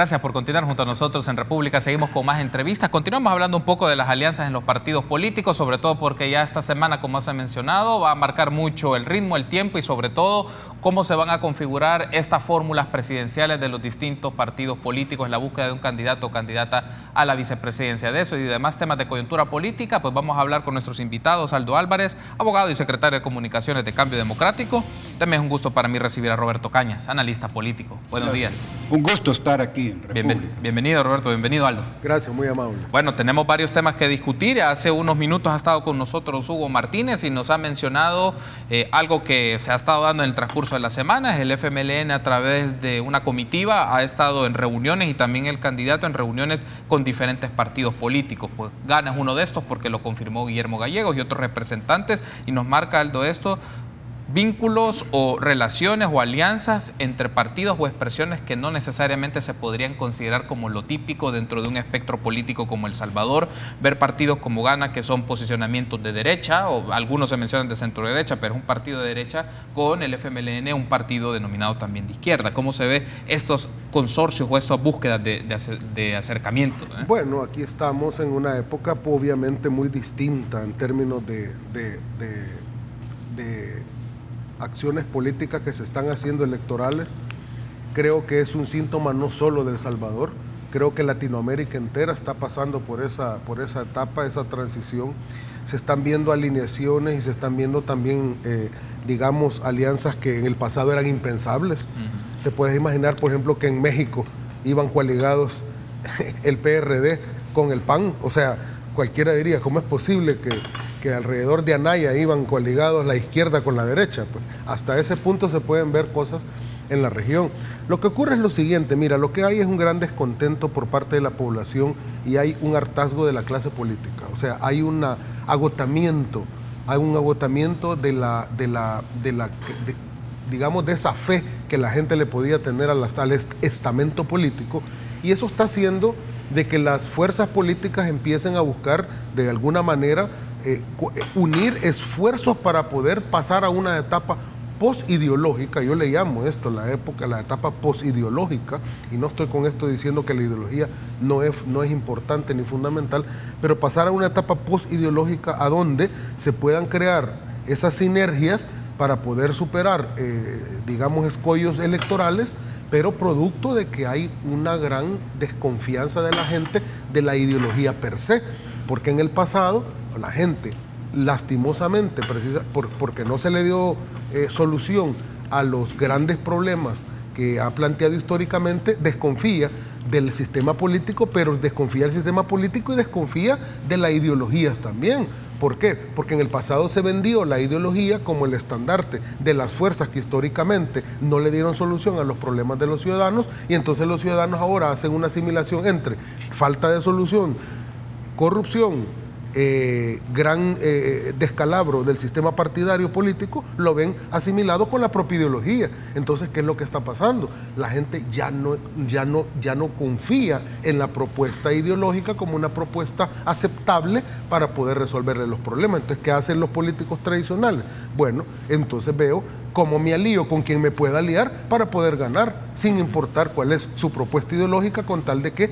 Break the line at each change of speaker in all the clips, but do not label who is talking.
Gracias por continuar junto a nosotros en República. Seguimos con más entrevistas. Continuamos hablando un poco de las alianzas en los partidos políticos, sobre todo porque ya esta semana, como se ha mencionado, va a marcar mucho el ritmo, el tiempo y sobre todo cómo se van a configurar estas fórmulas presidenciales de los distintos partidos políticos en la búsqueda de un candidato o candidata a la vicepresidencia. De eso y demás temas de coyuntura política, pues vamos a hablar con nuestros invitados. Aldo Álvarez, abogado y secretario de Comunicaciones de Cambio Democrático. También es un gusto para mí recibir a Roberto Cañas, analista político. Buenos días.
Un gusto estar aquí en República.
Bienvenido, Roberto. Bienvenido, Aldo.
Gracias, muy amable.
Bueno, tenemos varios temas que discutir. Hace unos minutos ha estado con nosotros Hugo Martínez y nos ha mencionado algo que se ha estado dando en el transcurso de la semana. El FMLN, a través de una comitiva, ha estado en reuniones y también el candidato en reuniones con diferentes partidos políticos. Pues Gana es uno de estos porque lo confirmó Guillermo Gallegos y otros representantes, y nos marca, Aldo, esto: vínculos o relaciones o alianzas entre partidos o expresiones que no necesariamente se podrían considerar como lo típico dentro de un espectro político como El Salvador. Ver partidos como Gana, que son posicionamientos de derecha, o algunos se mencionan de centro derecha, pero es un partido de derecha, con el FMLN, un partido denominado también de izquierda. ¿Cómo se ve estos consorcios o estas búsquedas de acercamiento?
Bueno, aquí estamos en una época obviamente muy distinta en términos de acciones políticas que se están haciendo electorales. Creo que es un síntoma no solo de El Salvador, creo que Latinoamérica entera está pasando por esa etapa, esa transición. Se están viendo alineaciones y se están viendo también, digamos, alianzas que en el pasado eran impensables. Te puedes imaginar, por ejemplo, que en México iban coaligados el PRD con el PAN. O sea, cualquiera diría, ¿cómo es posible que alrededor de Anaya iban coaligados la izquierda con la derecha? Pues hasta ese punto se pueden ver cosas en la región. Lo que ocurre es lo siguiente: mira, lo que hay es un gran descontento por parte de la población y hay un hartazgo de la clase política. O sea, hay un agotamiento digamos, de esa fe que la gente le podía tener al estamento político, y eso está haciendo de que las fuerzas políticas empiecen a buscar de alguna manera unir esfuerzos para poder pasar a una etapa postideológica. Yo le llamo esto la etapa postideológica, y no estoy con esto diciendo que la ideología no es importante ni fundamental, pero pasar a una etapa postideológica a donde se puedan crear esas sinergias para poder superar, digamos, escollos electorales, pero producto de que hay una gran desconfianza de la gente de la ideología per se, porque en el pasado la gente, lastimosamente, porque no se le dio solución a los grandes problemas que ha planteado históricamente, desconfía del sistema político, pero desconfía del sistema político y desconfía de las ideologías también. ¿Por qué? Porque en el pasado se vendió la ideología como el estandarte de las fuerzas que históricamente no le dieron solución a los problemas de los ciudadanos, y entonces los ciudadanos ahora hacen una asimilación entre falta de solución, corrupción, gran descalabro del sistema partidario político, lo ven asimilado con la propia ideología. Entonces, ¿qué es lo que está pasando? La gente ya no confía en la propuesta ideológica como una propuesta aceptable para poder resolverle los problemas. Entonces, ¿qué hacen los políticos tradicionales? Bueno, entonces veo cómo me alío con quien me pueda aliar para poder ganar, sin importar cuál es su propuesta ideológica, con tal de que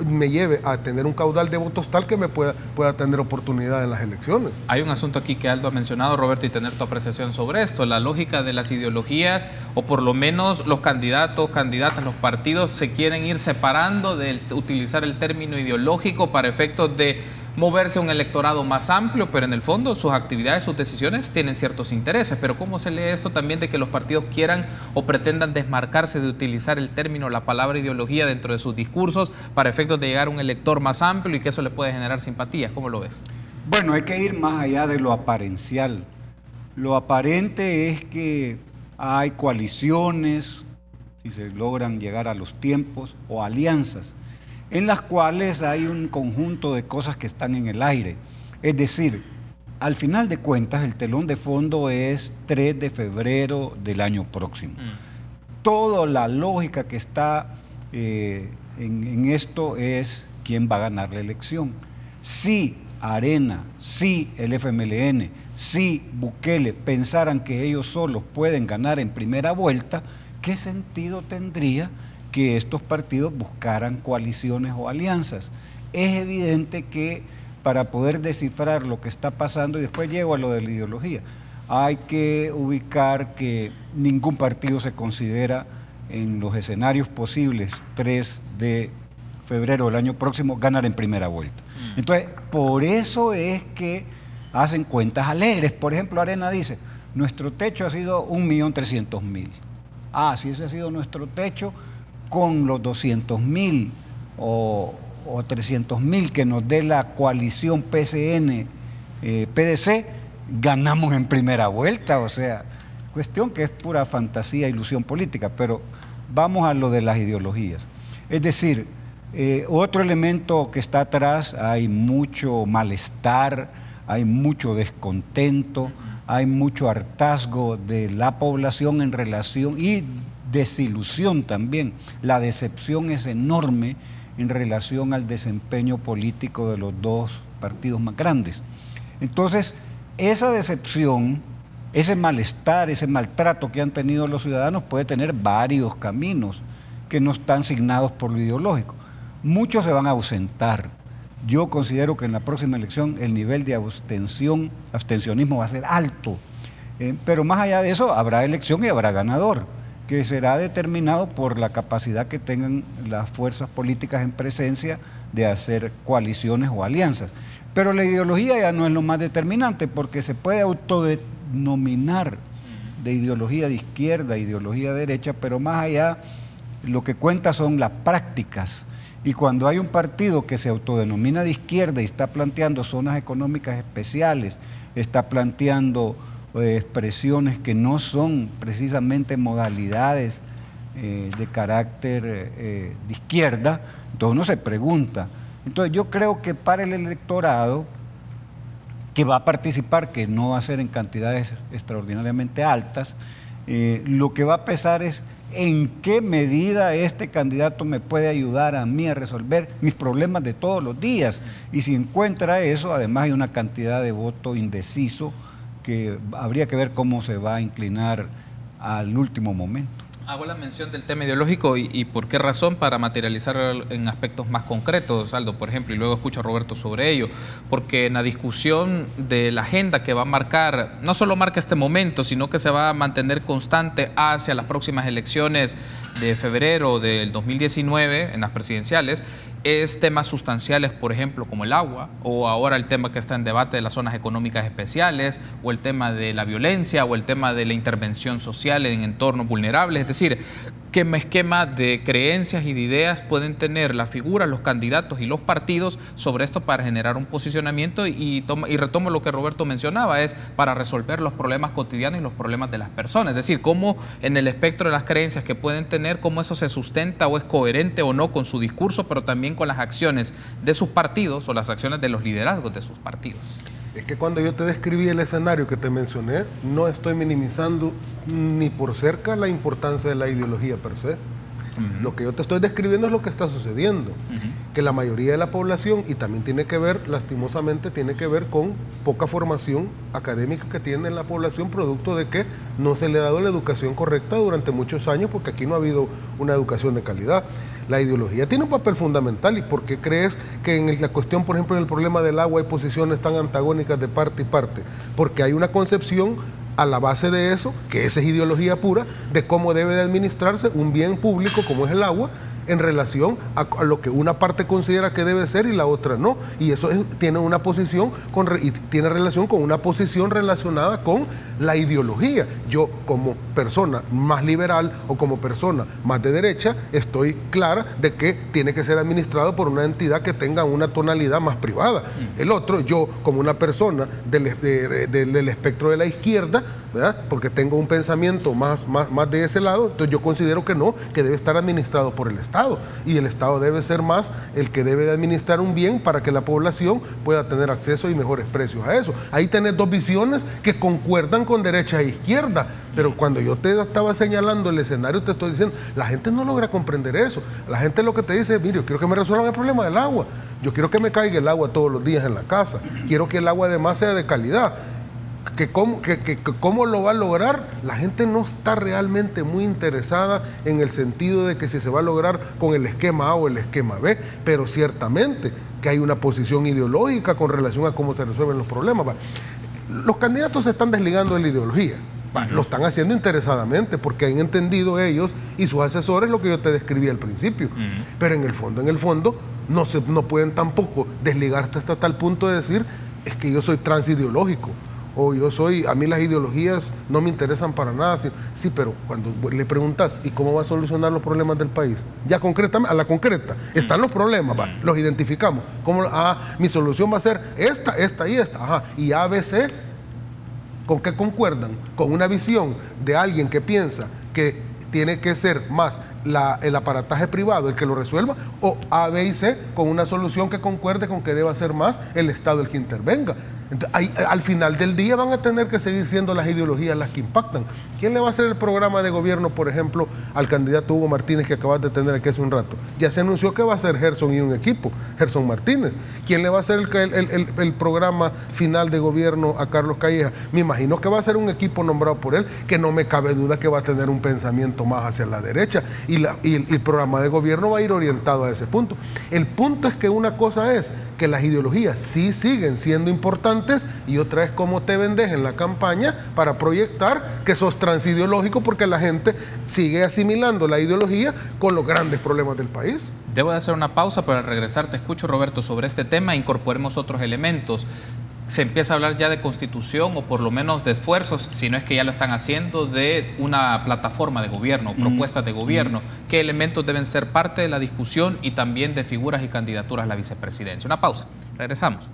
me lleve a tener un caudal de votos tal que me pueda tener oportunidad en las elecciones.
Hay un asunto aquí que Aldo ha mencionado, Roberto, y tener tu apreciación sobre esto: la lógica de las ideologías, o por lo menos los candidatos, candidatas, los partidos se quieren ir separando de utilizar el término ideológico para efectos de moverse a un electorado más amplio, pero en el fondo sus actividades, sus decisiones tienen ciertos intereses. Pero ¿cómo se lee esto también de que los partidos quieran o pretendan desmarcarse de utilizar el término, la palabra ideología dentro de sus discursos para efectos de llegar a un elector más amplio y que eso le puede generar simpatías? ¿Cómo lo ves?
Bueno, hay que ir más allá de lo aparencial. Lo aparente es que hay coaliciones, si se logran llegar a los tiempos, o alianzas, en las cuales hay un conjunto de cosas que están en el aire. Es decir, al final de cuentas, el telón de fondo es 3 de febrero del año próximo. Toda la lógica que está en esto es quién va a ganar la elección. Si Arena, si el FMLN, si Bukele pensaran que ellos solos pueden ganar en primera vuelta, ¿qué sentido tendría que estos partidos buscaran coaliciones o alianzas. Es evidente que para poder descifrar lo que está pasando, y después llego a lo de la ideología, hay que ubicar que ningún partido se considera en los escenarios posibles 3 de febrero del año próximo ganar en primera vuelta. Entonces, por eso es que hacen cuentas alegres. Por ejemplo, Arena dice, nuestro techo ha sido 1.300.000. Ah, si ese ha sido nuestro techo, con los 200.000 o 300.000 que nos dé la coalición PCN-PDC, ganamos en primera vuelta. O sea, cuestión que es pura fantasía, ilusión política, pero vamos a lo de las ideologías. Es decir, otro elemento que está atrás, hay mucho malestar, hay mucho descontento, hay mucho hartazgo de la población en relación, y desilusión también. La decepción es enorme en relación al desempeño político de los dos partidos más grandes. Entonces, esa decepción, ese malestar, ese maltrato que han tenido los ciudadanos puede tener varios caminos que no están signados por lo ideológico. Muchos se van a ausentar. Yo considero que en la próxima elección el nivel de abstencionismo va a ser alto. Pero más allá de eso, habrá elección y habrá ganador, que será determinado por la capacidad que tengan las fuerzas políticas en presencia de hacer coaliciones o alianzas. Pero la ideología ya no es lo más determinante, porque se puede autodenominar de ideología de izquierda, ideología de derecha, pero más allá lo que cuenta son las prácticas. Y cuando hay un partido que se autodenomina de izquierda y está planteando zonas económicas especiales, está planteando expresiones que no son precisamente modalidades de carácter de izquierda, entonces uno se pregunta. Entonces yo creo que para el electorado que va a participar, que no va a ser en cantidades extraordinariamente altas, lo que va a pesar es en qué medida este candidato me puede ayudar a mí a resolver mis problemas de todos los días. Y si encuentra eso, además hay una cantidad de voto indeciso que habría que ver cómo se va a inclinar al último momento.
Hago la mención del tema ideológico y por qué razón, para materializar en aspectos más concretos, Aldo, por ejemplo, y luego escucho a Roberto sobre ello, porque en la discusión de la agenda que va a marcar, no solo marca este momento, sino que se va a mantener constante hacia las próximas elecciones de febrero del 2019, en las presidenciales, es temas sustanciales, por ejemplo, como el agua, o ahora el tema que está en debate de las zonas económicas especiales, o el tema de la violencia, o el tema de la intervención social en entornos vulnerables. Es decir, qué esquema de creencias y de ideas pueden tener las figuras, los candidatos y los partidos sobre esto para generar un posicionamiento, y retomo lo que Roberto mencionaba, es para resolver los problemas cotidianos y los problemas de las personas. Es decir, cómo en el espectro de las creencias que pueden tener, cómo eso se sustenta o es coherente o no con su discurso, pero también con las acciones de sus partidos o las acciones de los liderazgos de sus partidos.
Es que cuando yo te describí el escenario que te mencioné, no estoy minimizando ni por cerca la importancia de la ideología per se. Lo que yo te estoy describiendo es lo que está sucediendo, que la mayoría de la población, y también tiene que ver, lastimosamente, tiene que ver con poca formación académica que tiene la población, producto de que no se le ha dado la educación correcta durante muchos años, porque aquí no ha habido una educación de calidad. La ideología tiene un papel fundamental. ¿Y por qué crees que en la cuestión, por ejemplo, en el problema del agua hay posiciones tan antagónicas de parte y parte? Porque hay una concepción a la base de eso, que esa es ideología pura, de cómo debe de administrarse un bien público como es el agua, en relación a lo que una parte considera que debe ser y la otra no. Y eso tiene una posición y tiene relación con una posición relacionada con la ideología. Yo, como persona más liberal o como persona más de derecha, estoy clara de que tiene que ser administrado por una entidad que tenga una tonalidad más privada. El otro, yo como una persona del espectro de la izquierda, ¿verdad?, porque tengo un pensamiento más de ese lado, entonces yo considero que no, que debe estar administrado por el Estado. Y el Estado debe ser más el que debe de administrar un bien para que la población pueda tener acceso y mejores precios a eso. Ahí tenés dos visiones que concuerdan con derecha e izquierda, pero cuando yo te estaba señalando el escenario, te estoy diciendo, la gente no logra comprender eso. La gente lo que te dice es, mire, yo quiero que me resuelvan el problema del agua, yo quiero que me caiga el agua todos los días en la casa, quiero que el agua además sea de calidad. ¿Cómo lo va a lograr? La gente no está realmente muy interesada en el sentido de que si se va a lograr con el esquema A o el esquema B, pero ciertamente que hay una posición ideológica con relación a cómo se resuelven los problemas. Los candidatos se están desligando de la ideología. Lo están haciendo interesadamente porque han entendido ellos y sus asesores lo que yo te describí al principio. Pero en el fondo, no pueden tampoco desligarse hasta tal punto de decir, es que yo soy transideológico, o a mí las ideologías no me interesan para nada. Sí, pero cuando le preguntas, ¿y cómo va a solucionar los problemas del país? Ya concretamente, a la concreta, están los problemas, los identificamos. Mi solución va a ser esta y esta. Ajá, y A, B, C, ¿con qué concuerdan? ¿Con una visión de alguien que piensa que tiene que ser más el aparataje privado el que lo resuelva, o A, B y C con una solución que concuerde con que deba ser más el Estado el que intervenga? Entonces, al final del día van a tener que seguir siendo las ideologías las que impactan. ¿Quién le va a hacer el programa de gobierno, por ejemplo, al candidato Hugo Martínez que acabas de tener aquí hace un rato? Ya se anunció que va a ser Gerson y un equipo, Gerson Martínez. ¿Quién le va a hacer el programa final de gobierno a Carlos Calleja? Me imagino que va a ser un equipo nombrado por él, que no me cabe duda que va a tener un pensamiento más hacia la derecha, y el programa de gobierno va a ir orientado a ese punto. El punto es que una cosa es que las ideologías sí siguen siendo importantes y otra es cómo te vendes en la campaña para proyectar que sos transideológico, porque la gente sigue asimilando la ideología con los grandes problemas del país.
Debo de hacer una pausa, pero al regresar te escucho, Roberto, sobre este tema. Incorporemos otros elementos. Se empieza a hablar ya de constitución, o por lo menos de esfuerzos, si no es que ya lo están haciendo, de una plataforma de gobierno, propuestas de gobierno. ¿Qué elementos deben ser parte de la discusión y también de figuras y candidaturas a la vicepresidencia? Una pausa, regresamos.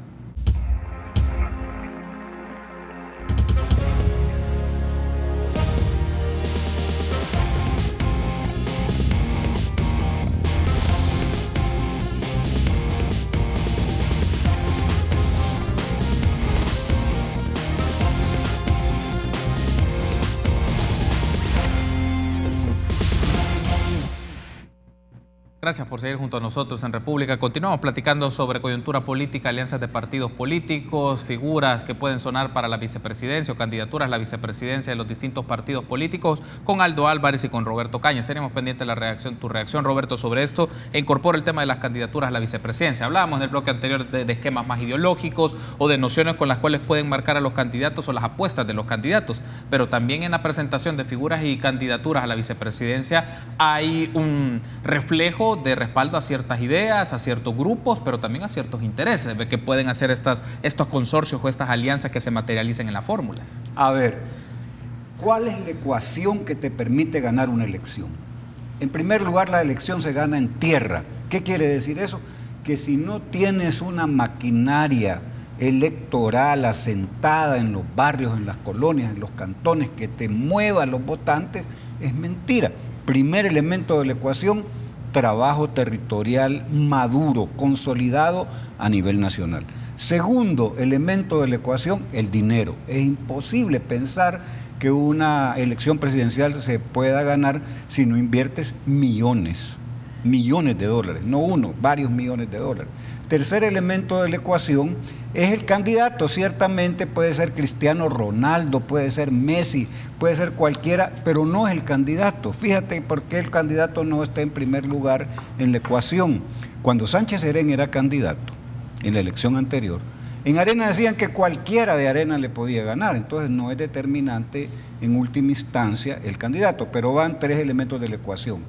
Gracias por seguir junto a nosotros en República. Continuamos platicando sobre coyuntura política, alianzas de partidos políticos, figuras que pueden sonar para la vicepresidencia o candidaturas a la vicepresidencia de los distintos partidos políticos, con Aldo Álvarez y con Roberto Cañas. Tenemos pendiente tu reacción, Roberto, sobre esto, e incorpora el tema de las candidaturas a la vicepresidencia. Hablábamos en el bloque anterior de esquemas más ideológicos o de nociones con las cuales pueden marcar a los candidatos o las apuestas de los candidatos, pero también en la presentación de figuras y candidaturas a la vicepresidencia hay un reflejo de respaldo a ciertas ideas, a ciertos grupos, pero también a ciertos intereses que pueden hacer estos consorcios o estas alianzas que se materialicen en las fórmulas.
A ver, ¿cuál es la ecuación que te permite ganar una elección? En primer lugar, la elección se gana en tierra. ¿Qué quiere decir eso? Que si no tienes una maquinaria electoral asentada en los barrios, en las colonias, en los cantones, que te mueva a los votantes, es mentira. Primer elemento de la ecuación: trabajo territorial maduro, consolidado a nivel nacional. Segundo elemento de la ecuación: el dinero. Es imposible pensar que una elección presidencial se pueda ganar si no inviertes millones de dólares, no uno, varios millones de dólares. Tercer elemento de la ecuación es el candidato. Ciertamente puede ser Cristiano Ronaldo, puede ser Messi, puede ser cualquiera, pero no es el candidato. Fíjate por qué el candidato no está en primer lugar en la ecuación. Cuando Sánchez Serén era candidato en la elección anterior, en Arena decían que cualquiera de Arena le podía ganar, entonces no es determinante en última instancia el candidato, pero van tres elementos de la ecuación: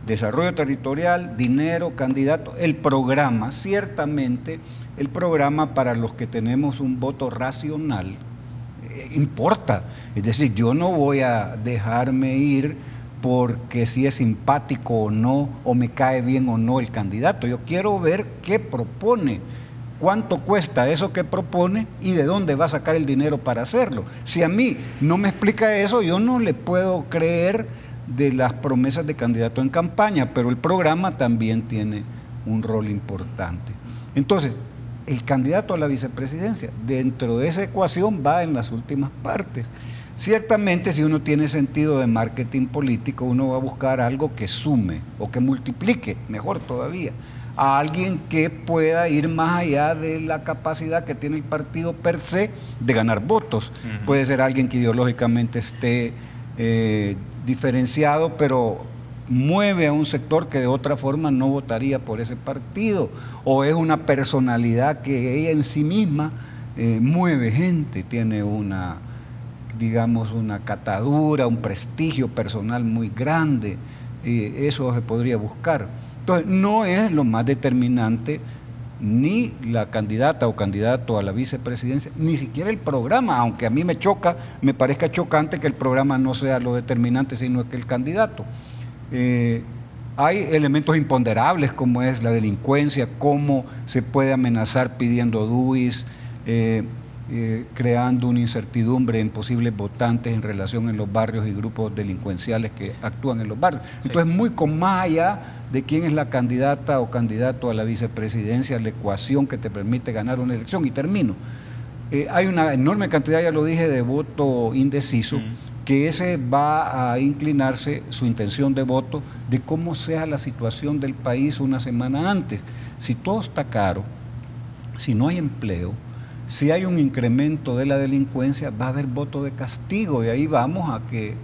desarrollo territorial, dinero, candidato, el programa. Ciertamente el programa, para los que tenemos un voto racional, importa. Es decir, yo no voy a dejarme ir porque si es simpático o no, o me cae bien o no el candidato. Yo quiero ver qué propone, cuánto cuesta eso que propone y de dónde va a sacar el dinero para hacerlo. Si a mí no me explica eso, yo no le puedo creer de las promesas de candidato en campaña, pero el programa también tiene un rol importante. Entonces, el candidato a la vicepresidencia, dentro de esa ecuación, va en las últimas partes. Ciertamente, si uno tiene sentido de marketing político, uno va a buscar algo que sume o que multiplique, mejor todavía, a alguien que pueda ir más allá de la capacidad que tiene el partido per se de ganar votos. Puede ser alguien que ideológicamente esté diferenciado, pero mueve a un sector que de otra forma no votaría por ese partido, o es una personalidad que ella en sí misma mueve gente, tiene una, digamos, una catadura, un prestigio personal muy grande. Eso se podría buscar. Entonces, no es lo más determinante ni la candidata o candidato a la vicepresidencia, ni siquiera el programa, aunque a mí me parezca chocante que el programa no sea lo determinante, sino que el candidato. Hay elementos imponderables como es la delincuencia, cómo se puede amenazar pidiendo DUIs, creando una incertidumbre en posibles votantes en relación en los barrios y grupos delincuenciales que actúan en los barrios. Sí. Entonces, muy con más allá de quién es la candidata o candidato a la vicepresidencia, la ecuación que te permite ganar una elección. Y termino. Hay una enorme cantidad, ya lo dije, de voto indeciso, que ese va a inclinarse su intención de voto de cómo sea la situación del país una semana antes. Si todo está caro, si no hay empleo, si hay un incremento de la delincuencia, va a haber voto de castigo, y ahí vamos a que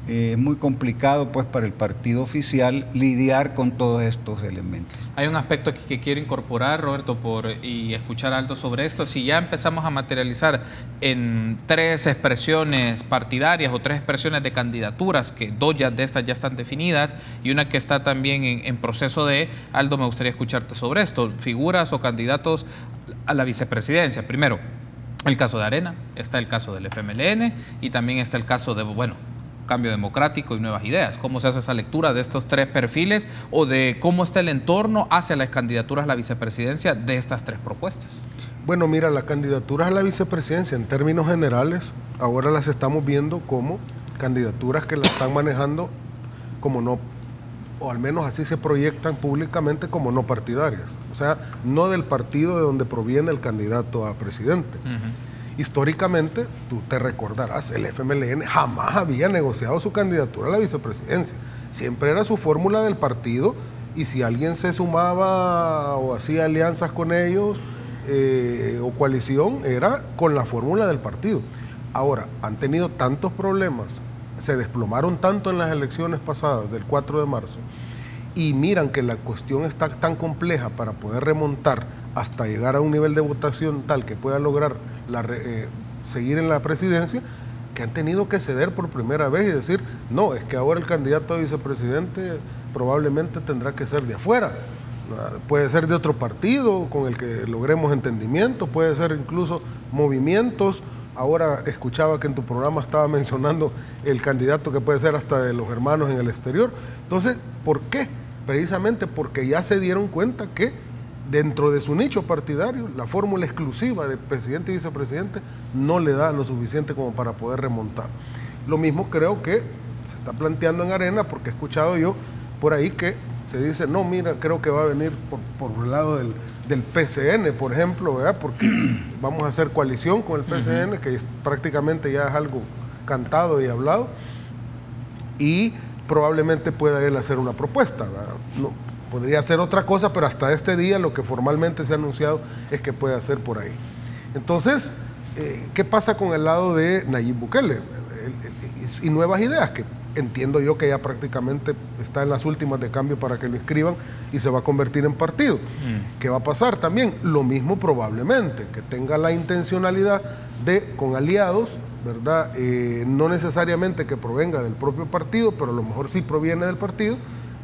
es muy complicado pues para el partido oficial lidiar con todos estos elementos.
Hay un aspecto aquí que quiero incorporar, Roberto, y escuchar algo sobre esto. Si ya empezamos a materializar en 3 expresiones partidarias o 3 expresiones de candidaturas, que 2 de estas ya están definidas y una que está también en proceso de, Aldo, me gustaría escucharte sobre esto, figuras o candidatos a la vicepresidencia. Primero, el caso de Arena, está el caso del FMLN y también está el caso de, Cambio Democrático y Nuevas Ideas. ¿Cómo se hace esa lectura de estos 3 perfiles o de cómo está el entorno hacia las candidaturas a la vicepresidencia de estas 3 propuestas?
Bueno, mira, las candidaturas a la vicepresidencia en términos generales, ahora las estamos viendo como candidaturas que las están manejando como no, o al menos así se proyectan públicamente, como no partidarias. O sea, no del partido de donde proviene el candidato a presidente. Históricamente, tú te recordarás, el FMLN jamás había negociado su candidatura a la vicepresidencia. Siempre era su fórmula del partido, y si alguien se sumaba o hacía alianzas con ellos o coalición, era con la fórmula del partido. Ahora, han tenido tantos problemas, se desplomaron tanto en las elecciones pasadas del 4 de marzo, y miran que la cuestión está tan compleja para poder remontar hasta llegar a un nivel de votación tal que puedan lograr seguir en la presidencia, que han tenido que ceder por primera vez y decir, no, es que ahora el candidato a vicepresidente probablemente tendrá que ser de afuera. Puede ser de otro partido con el que logremos entendimiento, puede ser incluso movimientos. Ahora escuchaba que en tu programa estaba mencionando el candidato que puede ser hasta de los hermanos en el exterior. Entonces, ¿por qué? Precisamente porque ya se dieron cuenta que dentro de su nicho partidario, la fórmula exclusiva de presidente y vicepresidente no le da lo suficiente como para poder remontar. Lo mismo creo que se está planteando en Arena, porque he escuchado yo por ahí que se dice, no, mira, creo que va a venir por el lado del PCN, por ejemplo, ¿verdad? Porque vamos a hacer coalición con el PCN, que prácticamente ya es algo cantado y hablado, y probablemente pueda él hacer una propuesta, ¿verdad? No, podría hacer otra cosa, pero hasta este día lo que formalmente se ha anunciado es que puede hacer por ahí. Entonces, ¿qué pasa con el lado de Nayib Bukele? Y Nuevas Ideas, que entiendo yo que ya prácticamente está en las últimas de cambio para que lo inscriban y se va a convertir en partido. ¿Qué va a pasar también? Lo mismo probablemente, que tenga la intencionalidad de, con aliados, ¿verdad? No necesariamente que provenga del propio partido, pero a lo mejor sí proviene del partido,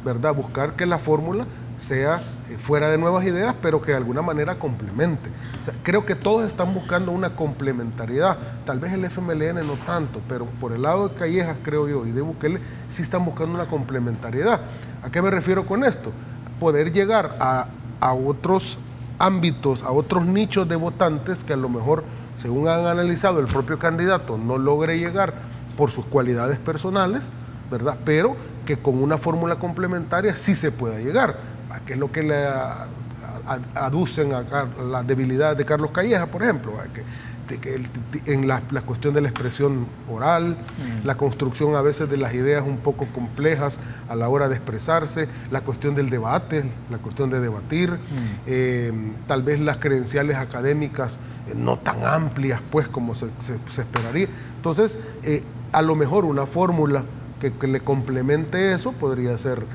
¿verdad? Buscar que la fórmula sea fuera de Nuevas Ideas, pero que de alguna manera complemente. O sea, creo que todos están buscando una complementariedad. Tal vez el FMLN no tanto, pero por el lado de Callejas, creo yo, y de Bukele, sí están buscando una complementariedad. ¿A qué me refiero con esto? Poder llegar a otros ámbitos, a otros nichos de votantes que a lo mejor, según han analizado el propio candidato, no logre llegar por sus cualidades personales, ¿verdad? Pero que con una fórmula complementaria sí se pueda llegar, a que es lo que le aducen a las debilidades de Carlos Callejas, por ejemplo, que en la cuestión de la expresión oral, la construcción a veces de las ideas un poco complejas a la hora de expresarse, la cuestión del debate, la cuestión de debatir, tal vez las credenciales académicas no tan amplias pues como se esperaría. Entonces, a lo mejor una fórmula que le complemente eso podría ser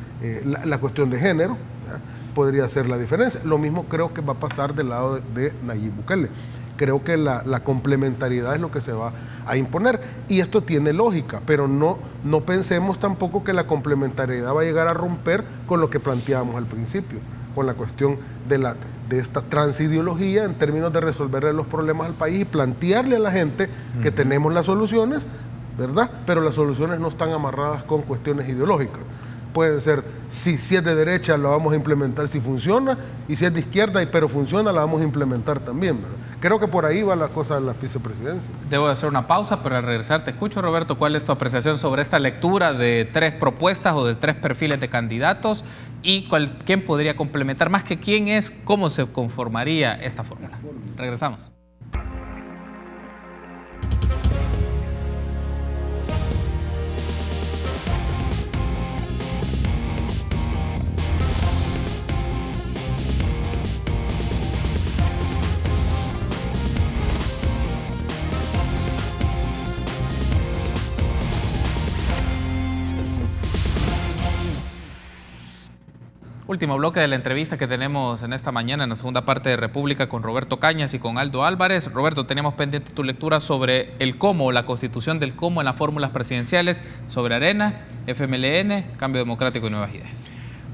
la cuestión de género, ¿verdad? Podría ser la diferencia. Lo mismo creo que va a pasar del lado de Nayib Bukele. Creo que la complementariedad es lo que se va a imponer. Y esto tiene lógica, pero no pensemos tampoco que la complementariedad va a llegar a romper con lo que planteábamos al principio, con la cuestión de esta transideología en términos de resolverle los problemas al país y plantearle a la gente que tenemos las soluciones, ¿verdad? Pero las soluciones no están amarradas con cuestiones ideológicas. Pueden ser, si es de derecha la vamos a implementar si funciona, y si es de izquierda pero funciona la vamos a implementar también, ¿verdad? Creo que por ahí va la cosa de la vicepresidencia.
Debo de hacer una pausa, pero al regresar te escucho, Roberto. ¿Cuál es tu apreciación sobre esta lectura de 3 propuestas o de 3 perfiles de candidatos? ¿Y quién podría complementar más que quién es? ¿Cómo se conformaría esta fórmula? Regresamos. Último bloque de la entrevista que tenemos en esta mañana en la segunda parte de República con Roberto Cañas y con Aldo Álvarez. Roberto, teníamos pendiente tu lectura sobre el cómo, la constitución del cómo en las fórmulas presidenciales, sobre Arena, FMLN, Cambio Democrático y Nuevas Ideas.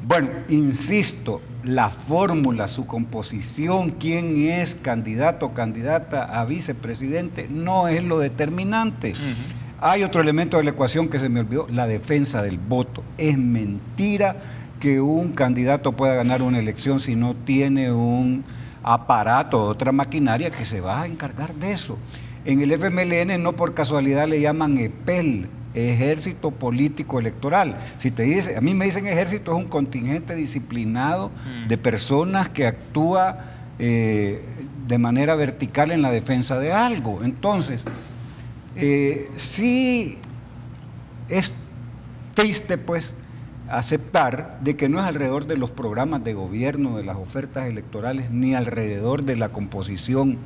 Bueno, insisto, la fórmula, su composición, quién es candidato o candidata a vicepresidente, no es lo determinante. Hay otro elemento de la ecuación que se me olvidó, la defensa del voto. Es mentira que un candidato pueda ganar una elección si no tiene un aparato o otra maquinaria que se va a encargar de eso. En el FMLN no por casualidad le llaman EPEL, Ejército Político Electoral. Si te dice, a mí me dicen ejército, es un contingente disciplinado de personas que actúa de manera vertical en la defensa de algo. Entonces, sí es triste pues aceptar de que no es alrededor de los programas de gobierno, de las ofertas electorales, ni alrededor de la composición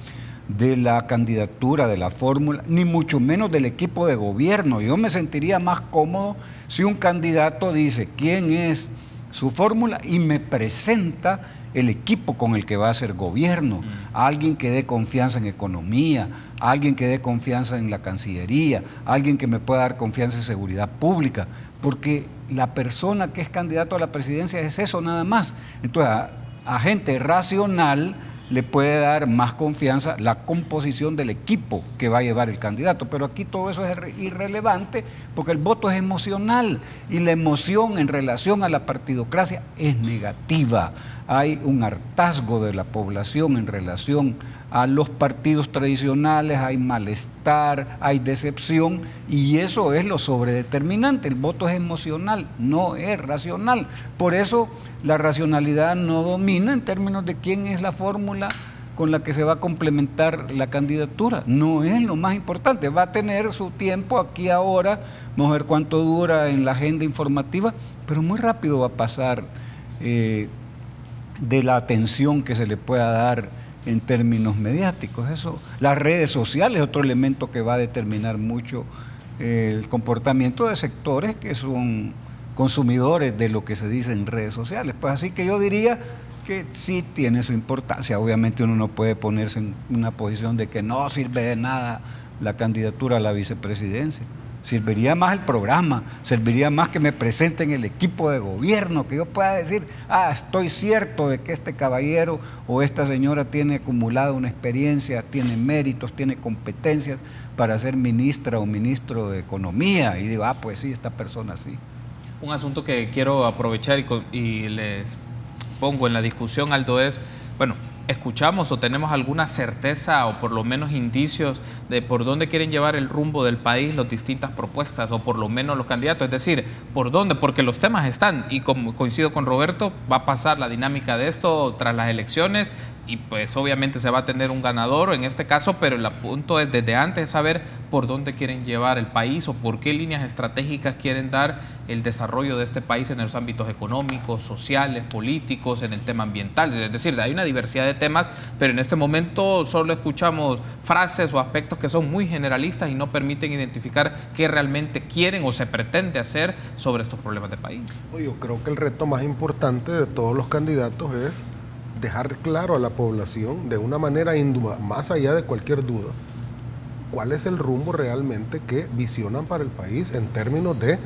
de la candidatura, de la fórmula, ni mucho menos del equipo de gobierno. Yo me sentiría más cómodo si un candidato dice quién es su fórmula y me presenta el equipo con el que va a hacer gobierno, alguien que dé confianza en economía, alguien que dé confianza en la Cancillería, alguien que me pueda dar confianza en seguridad pública, porque la persona que es candidato a la presidencia es eso nada más. Entonces a gente racional le puede dar más confianza la composición del equipo que va a llevar el candidato, pero aquí todo eso es irrelevante porque el voto es emocional y la emoción en relación a la partidocracia es negativa. Hay un hartazgo de la población en relación a los partidos tradicionales, hay malestar, hay decepción y eso es lo sobredeterminante. El voto es emocional, no es racional. Por eso la racionalidad no domina en términos de quién es la fórmula con la que se va a complementar la candidatura. No es lo más importante. Va a tener su tiempo aquí ahora, vamos a ver cuánto dura en la agenda informativa, pero muy rápido va a pasar de la atención que se le pueda dar en términos mediáticos. Eso, las redes sociales, otro elemento que va a determinar mucho el comportamiento de sectores que son consumidores de lo que se dice en redes sociales. Pues así que yo diría que sí tiene su importancia. Obviamente uno no puede ponerse en una posición de que no sirve de nada la candidatura a la vicepresidencia. Serviría más el programa, serviría más que me presenten el equipo de gobierno, que yo pueda decir, estoy cierto de que este caballero o esta señora tiene acumulada una experiencia, tiene méritos, tiene competencias para ser ministra o ministro de Economía. Y digo, pues sí, esta persona sí.
Un asunto que quiero aprovechar y les pongo en la discusión, Aldo, es, bueno, ¿escuchamos o tenemos alguna certeza o por lo menos indicios de por dónde quieren llevar el rumbo del país las distintas propuestas o por lo menos los candidatos? Es decir, ¿por dónde? Porque los temas están y como coincido con Roberto, va a pasar la dinámica de esto tras las elecciones. y pues obviamente se va a tener un ganador en este caso, pero el punto es desde antes saber por dónde quieren llevar el país o por qué líneas estratégicas quieren dar el desarrollo de este país en los ámbitos económicos, sociales, políticos, en el tema ambiental. Es decir, hay una diversidad de temas, pero en este momento solo escuchamos frases o aspectos que son muy generalistas y no permiten identificar qué realmente quieren o se pretende hacer sobre estos problemas del país.
Yo creo que el reto más importante de todos los candidatos es dejar claro a la población de una manera más allá de cualquier duda cuál es el rumbo realmente que visionan para el país en términos de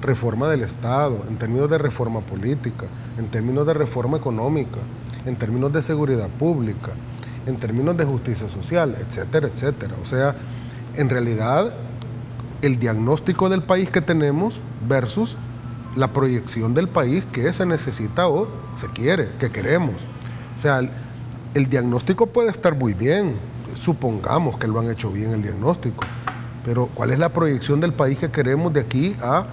reforma del Estado, en términos de reforma política, en términos de reforma económica, en términos de seguridad pública, en términos de justicia social, etcétera, etcétera. O sea, en realidad el diagnóstico del país que tenemos versus la proyección del país que se necesita o se quiere, que queremos. O sea, el diagnóstico puede estar muy bien, supongamos que lo han hecho bien el diagnóstico, pero ¿cuál es la proyección del país que queremos de aquí a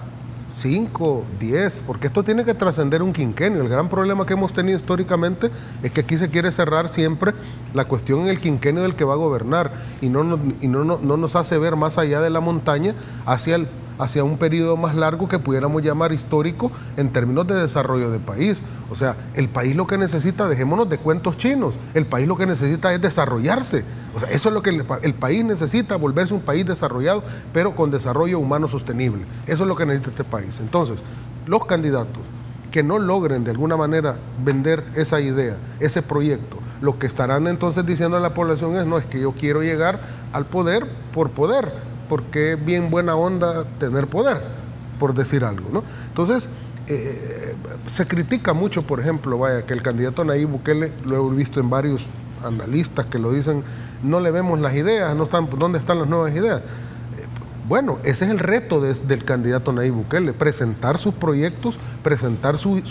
5, 10? Porque esto tiene que trascender un quinquenio. El gran problema que hemos tenido históricamente es que aquí se quiere cerrar siempre la cuestión en el quinquenio del que va a gobernar y no nos hace ver más allá de la montaña hacia un periodo más largo que pudiéramos llamar histórico en términos de desarrollo de país. O sea, el país lo que necesita, dejémonos de cuentos chinos, el país lo que necesita es desarrollarse. O sea, eso es lo que el país necesita, volverse un país desarrollado, pero con desarrollo humano sostenible. Eso es lo que necesita este país. Entonces, los candidatos que no logren de alguna manera vender esa idea, ese proyecto, lo que estarán entonces diciendo a la población es, no, es que yo quiero llegar al poder por poder, porque es bien buena onda tener poder, por decir algo, ¿no? Entonces, se critica mucho, por ejemplo, que el candidato Nayib Bukele, lo he visto en varios analistas que lo dicen, no le vemos las ideas, no están, ¿dónde están las nuevas ideas? Bueno, ese es el reto del candidato Nayib Bukele, presentar sus proyectos, presentar su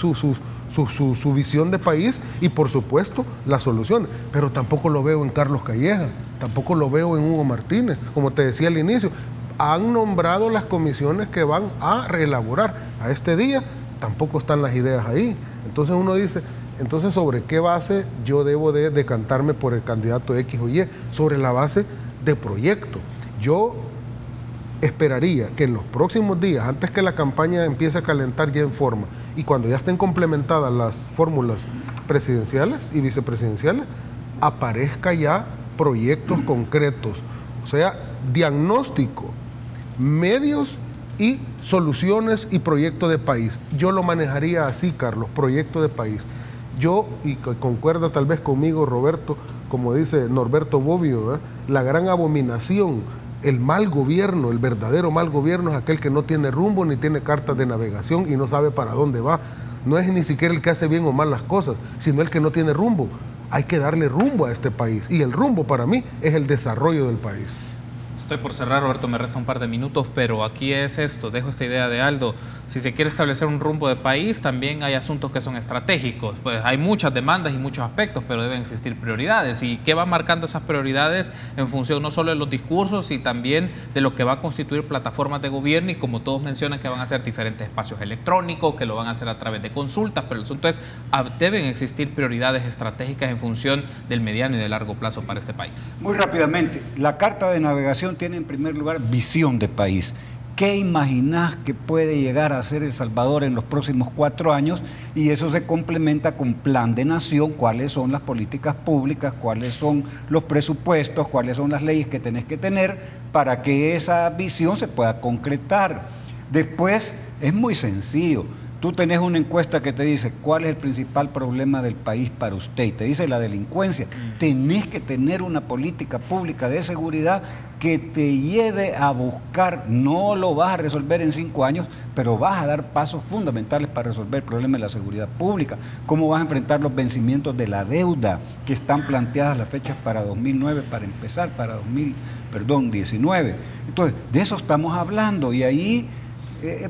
visión de país y, por supuesto, las soluciones. Pero tampoco lo veo en Carlos Calleja, tampoco lo veo en Hugo Martínez. Como te decía al inicio, han nombrado las comisiones que van a reelaborar. A este día tampoco están las ideas ahí. Entonces uno dice, entonces ¿sobre qué base yo debo de decantarme por el candidato X o Y? Sobre la base de proyecto. Yo esperaría que en los próximos días, antes que la campaña empiece a calentar ya en forma y cuando ya estén complementadas las fórmulas presidenciales y vicepresidenciales, aparezca ya proyectos concretos, o sea, diagnóstico, medios y soluciones y proyecto de país. Yo lo manejaría así, Carlos, proyecto de país. Yo, y concuerda tal vez conmigo Roberto, como dice Norberto Bobbio, la gran abominación, el mal gobierno, el verdadero mal gobierno es aquel que no tiene rumbo ni tiene cartas de navegación y no sabe para dónde va. No es ni siquiera el que hace bien o mal las cosas, sino el que no tiene rumbo. Hay que darle rumbo a este país y el rumbo para mí es el desarrollo del país.
Estoy por cerrar, Roberto, me resta un par de minutos, pero aquí es esto, dejo esta idea de Aldo. Si se quiere establecer un rumbo de país, también hay asuntos que son estratégicos. Pues hay muchas demandas y muchos aspectos, pero deben existir prioridades. ¿Y qué van marcando esas prioridades en función no solo de los discursos, y también de lo que va a constituir plataformas de gobierno? Y como todos mencionan, que van a ser diferentes espacios electrónicos, que lo van a hacer a través de consultas, pero el asunto es, deben existir prioridades estratégicas en función del mediano y de largo plazo para este país.
Muy rápidamente, la carta de navegación tiene en primer lugar visión de país. ¿Qué imaginás que puede llegar a ser El Salvador en los próximos 4 años? Y eso se complementa con plan de nación, cuáles son las políticas públicas, cuáles son los presupuestos, cuáles son las leyes que tenés que tener para que esa visión se pueda concretar. Después, es muy sencillo. Tú tenés una encuesta que te dice cuál es el principal problema del país para usted y te dice la delincuencia. Tenés que tener una política pública de seguridad que te lleve a buscar, no lo vas a resolver en 5 años, pero vas a dar pasos fundamentales para resolver el problema de la seguridad pública. ¿Cómo vas a enfrentar los vencimientos de la deuda que están planteadas las fechas para 2009, para empezar, para 2019? Entonces, de eso estamos hablando y ahí...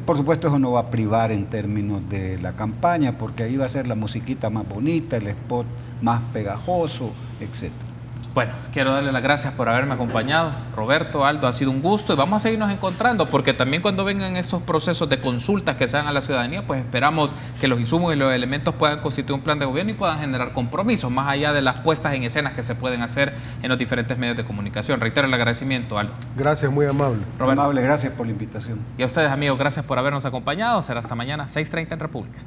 por supuesto eso no va a privar en términos de la campaña, porque ahí va a ser la musiquita más bonita, el spot más pegajoso, etc.
Bueno, quiero darle las gracias por haberme acompañado. Roberto, Aldo, ha sido un gusto y vamos a seguirnos encontrando porque también cuando vengan estos procesos de consultas que se hagan a la ciudadanía, pues esperamos que los insumos y los elementos puedan constituir un plan de gobierno y puedan generar compromisos, más allá de las puestas en escenas que se pueden hacer en los diferentes medios de comunicación. Reitero el agradecimiento, Aldo.
Gracias, muy amable.
Roberto. Amable, gracias por la invitación.
Y a ustedes, amigos, gracias por habernos acompañado. Será hasta mañana, 6:30 en República.